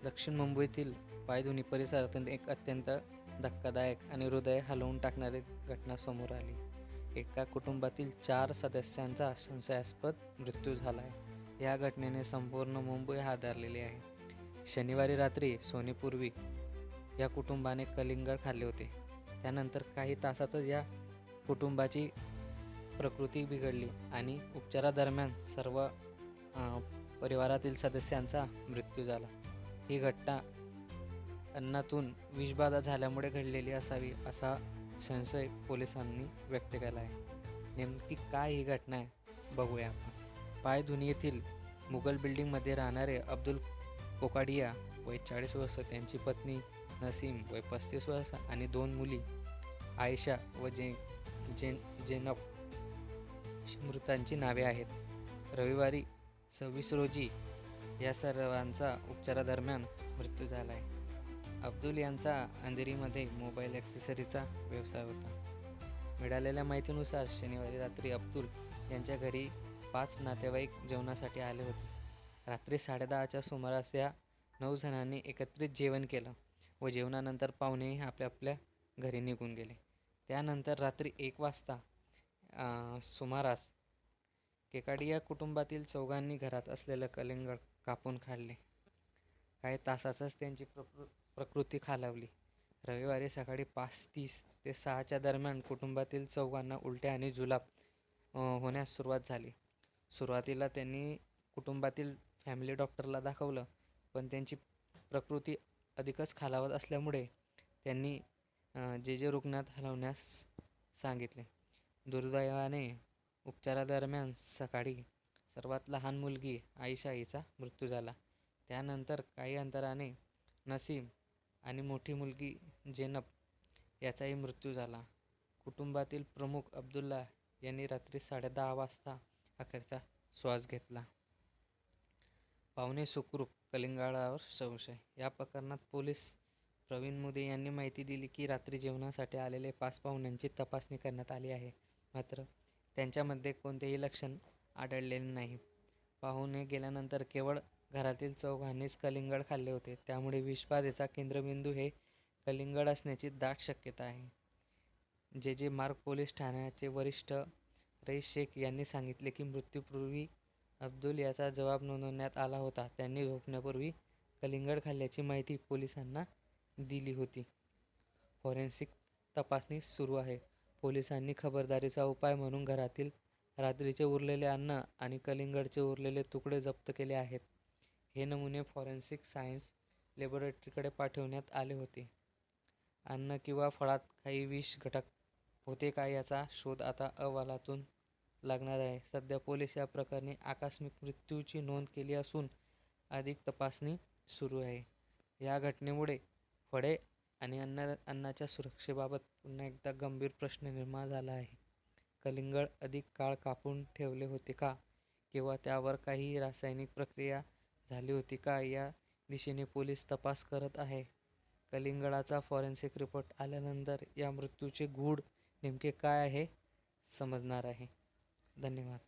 दक्षिण मुंबईतील पायधुनी परिसरातून एक अत्यंत धक्कादायक आणि हृदय हलवून टाकणारी घटना समोर आली. एका कुटुंबातील 4 सदस्यांचा संशयास्पद मृत्यू झाला आहे. या घटनेने संपूर्ण मुंबई हादरलेली आहे. शनिवारी रात्री सोनेपूर्वी या कुटुंबाने कलिंगड खाल्ले होते. त्यानंतर काही तासातच या कुटुंबाची प्रकृती बिघडली आणि उपचारादरम्यान सर्व परिवारातील सदस्यांचा मृत्यू झाला. ही घटना अन्नातून विषबाधा झाल्यामुळे घडलेली असावी असा संशय पोलिसांनी व्यक्त केला आहे. नेमकी काय ही घटना आहे बघूया आपण. पायधुनी येथील मुघल बिल्डिंगमध्ये राहणारे अब्दुल कोकाडिया वय 40 वर्ष, त्यांची पत्नी नसीम वय 35 वर्ष आणि 2 मुली आयशा व जेनब मृतांची नावे आहेत. रविवारी 26 रोजी या सर्वांचा उपचारादरम्यान मृत्यू झाला आहे. अब्दुल यांचा अंधेरीमध्ये मोबाईल ॲक्सेसरीचा व्यवसाय होता. मिळालेल्या माहितीनुसार शनिवारी रात्री अब्दुल यांच्या घरी 5 नातेवाईक जेवणासाठी आले होते. रात्री 10:30च्या सुमारास या 9 जणांनी एकत्रित जेवण केलं व जेवणानंतर पाहुणे आपल्या घरी निघून गेले. त्यानंतर रात्री 1 वाजता सुमारास केकाडिया कुटुंबातील चौघांनी घरात असलेलं कलिंगड कापून खाल्ले. काही तासातच त्यांची प्रकृती खालावली. रविवारी सकाळी 5:30 ते 6च्या दरम्यान कुटुंबातील चौघांना उलट्या आणि जुलाब होण्यास सुरुवात झाली. सुरुवातीला त्यांनी कुटुंबातील फॅमिली डॉक्टरला दाखवलं, पण त्यांची प्रकृती अधिकच खालावत असल्यामुळे त्यांनी जे रुग्णात हलवण्यास सांगितले. दुर्दैवाने उपचारादरम्यान सकाळी सर्वात लहान मुलगी आयशा हिचा मृत्यू झाला. त्यानंतर काही अंतराने नसीम आणि मोठी मुलगी जेनब याचाही मृत्यू झाला. कुटुंबातील प्रमुख अब्दुल्ला यांनी रात्री 10:30 वाजता अखेरचा श्वास घेतला. पाहुणे सुखरूप, कलिंगडावर संशय. या प्रकरणात पोलीस प्रवीण मुदे यांनी माहिती दिली की रात्री जेवणासाठी आलेले 5 पाहुण्यांची तपासणी करण्यात आली आहे, मात्र त्यांच्यामध्ये कोणतेही लक्षण आढळलेले नाही. पाहुणे गेल्यानंतर केवळ घरातील चौघांनीच कलिंगड खाल्ले होते. त्यामुळे विषबाधेचा केंद्रबिंदू हे कलिंगड असण्याची दाट शक्यता आहे. जे मार्ग पोलीस ठाण्याचे वरिष्ठ रईस शेख यांनी सांगितले की मृत्यूपूर्वी अब्दुल याचा जबाब नोंदवण्यात आला होता. त्यांनी झोपण्यापूर्वी कलिंगड खाल्ल्याची माहिती पोलिसांना दिली होती. फॉरेन्सिक तपासणी सुरू आहे. पोलिसांनी खबरदारीचा उपाय म्हणून घरातील रात्रीचे उरलेले अन्न आणि कलिंगडचे उरलेले तुकडे जप्त केले आहेत. हे नमुने फॉरेन्सिक सायन्स लॅबोरेटरीकडे पाठवण्यात आले होते. अन्न किंवा फळात काही विष घटक होते का याचा शोध आता अहवालातून लागणार आहे. सध्या पोलीस या प्रकरणी आकस्मिक मृत्यूची नोंद केली असून अधिक तपासणी सुरू आहे. या घटनेमुळे फळे आणि अन्नाच्या सुरक्षेबाबत पुन्हा एकदा गंभीर प्रश्न निर्माण झाला आहे. कलिंगड अधिक काळ कापून ठेवले होते का, किंवा त्यावर काही रासायनिक प्रक्रिया झाली होती का, या दिशेने पोलीस तपास करत आहे. कलिंगडाचा फॉरेन्सिक रिपोर्ट आल्यानंतर या मृत्यूचे गूढ नेमके काय आहे समजणार आहे. धन्यवाद.